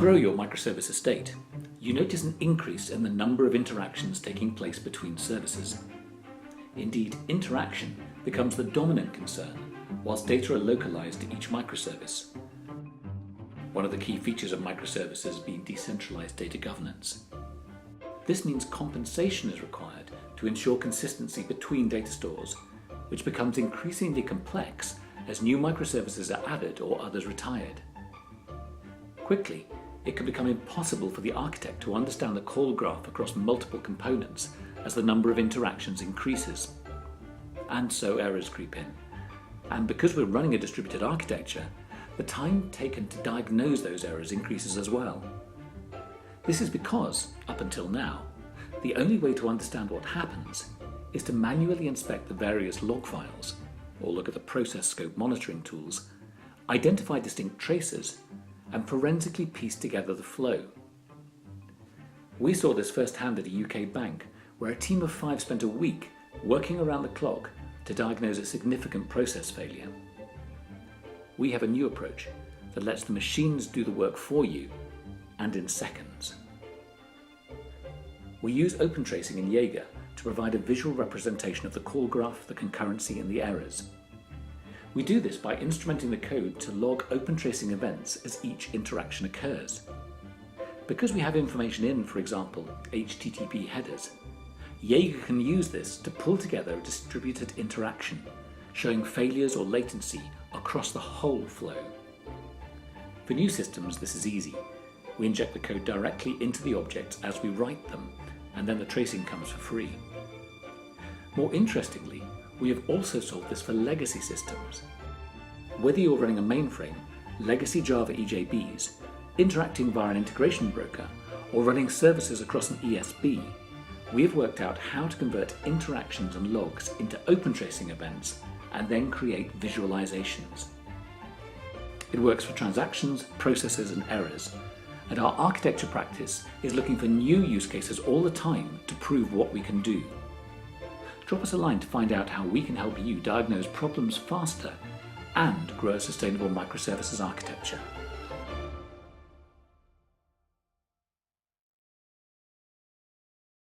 grow your microservice estate, you notice an increase in the number of interactions taking place between services. Indeed, interaction becomes the dominant concern, whilst data are localized to each microservice. One of the key features of microservices being decentralized data governance. This means compensation is required to ensure consistency between data stores, which becomes increasingly complex as new microservices are added or others retired. Quickly, it can become impossible for the architect to understand the call graph across multiple components as the number of interactions increases. And so errors creep in. And because we're running a distributed architecture, the time taken to diagnose those errors increases as well. This is because, up until now, the only way to understand what happens is to manually inspect the various log files, or look at the process scope monitoring tools, identify distinct traces, and forensically piece together the flow. We saw this firsthand at a UK bank, where a team of 5 spent a week working around the clock to diagnose a significant process failure. We have a new approach that lets the machines do the work for you, and in seconds. We use open tracing in Jaeger to provide a visual representation of the call graph, the concurrency, and the errors. We do this by instrumenting the code to log open tracing events as each interaction occurs. Because we have information in, for example, HTTP headers, Jaeger can use this to pull together a distributed interaction, showing failures or latency across the whole flow. For new systems, this is easy. We inject the code directly into the objects as we write them, and then the tracing comes for free. More interestingly, we have also solved this for legacy systems. Whether you're running a mainframe, legacy Java EJBs, interacting via an integration broker, or running services across an ESB, we have worked out how to convert interactions and logs into open tracing events and then create visualizations. It works for transactions, processes, and errors, and our architecture practice is looking for new use cases all the time to prove what we can do. Drop us a line to find out how we can help you diagnose problems faster and grow a sustainable microservices architecture.